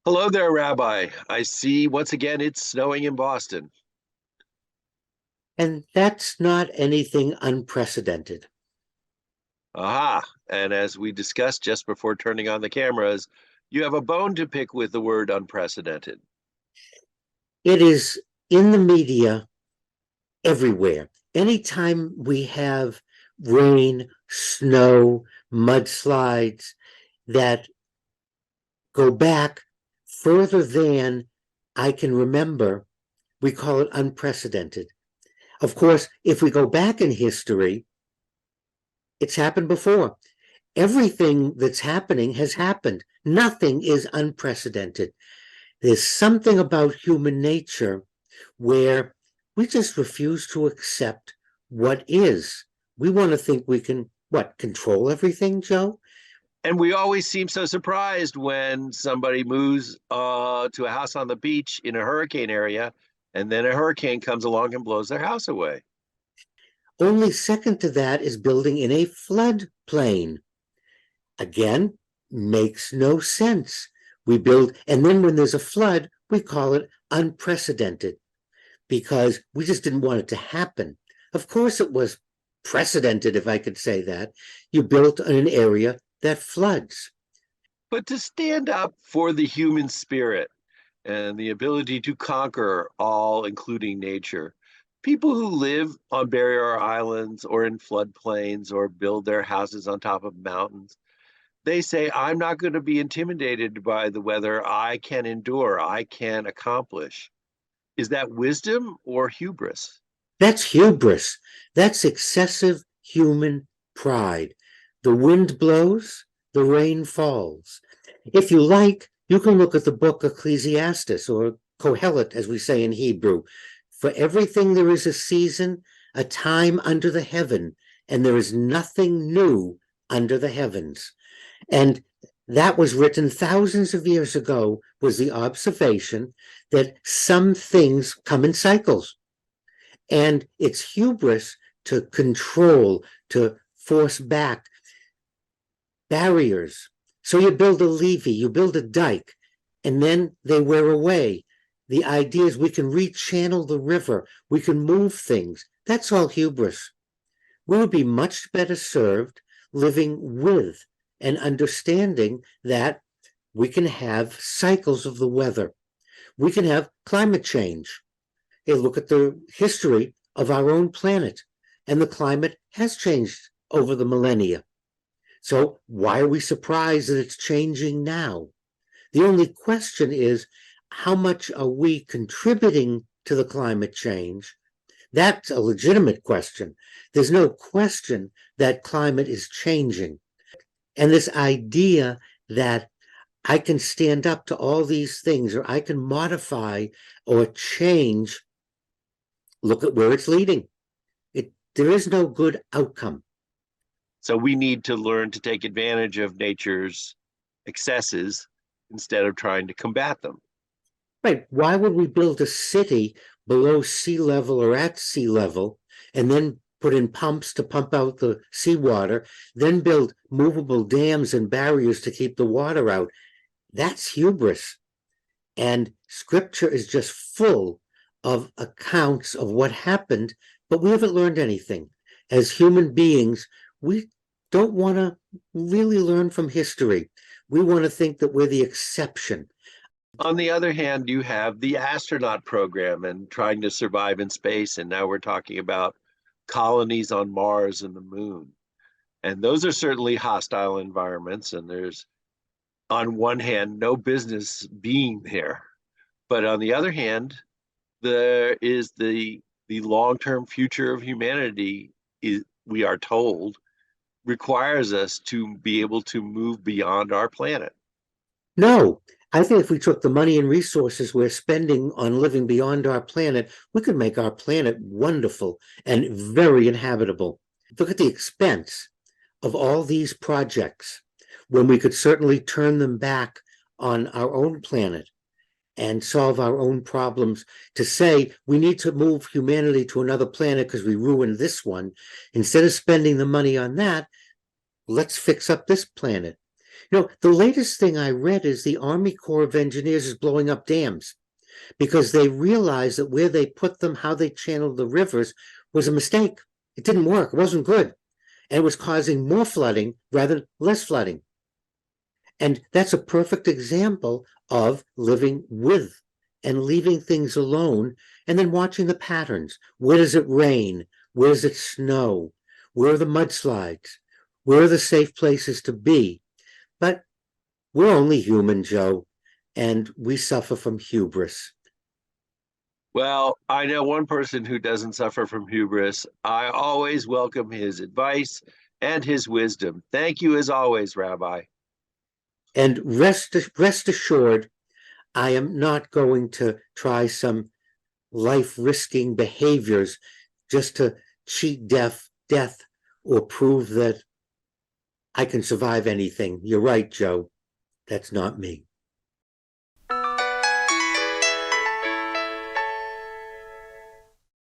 Hello there, Rabbi. I see once again it's snowing in Boston. And that's not anything unprecedented. Aha. And as we discussed just before turning on the cameras, you have a bone to pick with the word unprecedented. It is in the media everywhere. Anytime we have rain, snow, mudslides that go back further than I can remember, we call it unprecedented. Of course, if we go back in history, it's happened before. Everything that's happening has happened. Nothing is unprecedented. There's something about human nature where we just refuse to accept what is. We want to think we can, what, control everything, Joe? And we always seem so surprised when somebody moves to a house on the beach in a hurricane area, and then a hurricane comes along and blows their house away. Only second to that is building in a floodplain. Again, makes no sense. We build, and then when there's a flood, we call it unprecedented because we just didn't want it to happen. Of course, it was precedented, if I could say that. You built in an area that floods. But to stand up for the human spirit and the ability to conquer all, including nature, people who live on barrier islands or in floodplains or build their houses on top of mountains, they say, I'm not going to be intimidated by the weather. I can endure, I can accomplish. Is that wisdom or hubris? That's hubris. That's excessive human pride. The wind blows, the rain falls. If you like, you can look at the book Ecclesiastes or Kohelet, as we say in Hebrew. For everything there is a season, a time under the heaven, and there is nothing new under the heavens. And that was written thousands of years ago, was the observation that some things come in cycles. And it's hubris to control, to force back barriers. So you build a levee, you build a dike, and then they wear away. The idea is we can rechannel the river, we can move things. That's all hubris. We would be much better served living with and understanding that we can have cycles of the weather. We can have climate change. Hey, look at the history of our own planet, and the climate has changed over the millennia. So why are we surprised that it's changing now? The only question is, how much are we contributing to the climate change? That's a legitimate question. There's no question that climate is changing. And this idea that I can stand up to all these things, or I can modify or change, look at where it's leading. There is no good outcome. So we need to learn to take advantage of nature's excesses instead of trying to combat them. Right. Why would we build a city below sea level or at sea level and then put in pumps to pump out the seawater, then build movable dams and barriers to keep the water out? That's hubris. And scripture is just full of accounts of what happened, but we haven't learned anything. As human beings, we don't want to really learn from history. We want to think that we're the exception. On the other hand, you have the astronaut program and trying to survive in space. And now we're talking about colonies on Mars and the moon. And those are certainly hostile environments. And there's, on one hand, no business being there. But on the other hand, there is the long-term future of humanity is, we are told, requires us to be able to move beyond our planet. No, I think if we took the money and resources we're spending on living beyond our planet, we could make our planet wonderful and very inhabitable. Look at the expense of all these projects when we could certainly turn them back on our own planet and solve our own problems. To say we need to move humanity to another planet because we ruined this one, instead of spending the money on that, let's fix up this planet. The latest thing I read is the Army Corps of Engineers is blowing up dams because they realized that where they put them, how they channeled the rivers was a mistake. It didn't work. It wasn't good. And it was causing more flooding rather than less flooding. And that's a perfect example of living with and leaving things alone and then watching the patterns. Where does it rain? Where does it snow? Where are the mudslides? Where are the safe places to be? But we're only human, Joe, and we suffer from hubris. Well, I know one person who doesn't suffer from hubris. I always welcome his advice and his wisdom. Thank you as always, Rabbi. And rest assured, I am not going to try some life-risking behaviors just to cheat death or prove that I can survive anything. You're right, Joe. That's not me.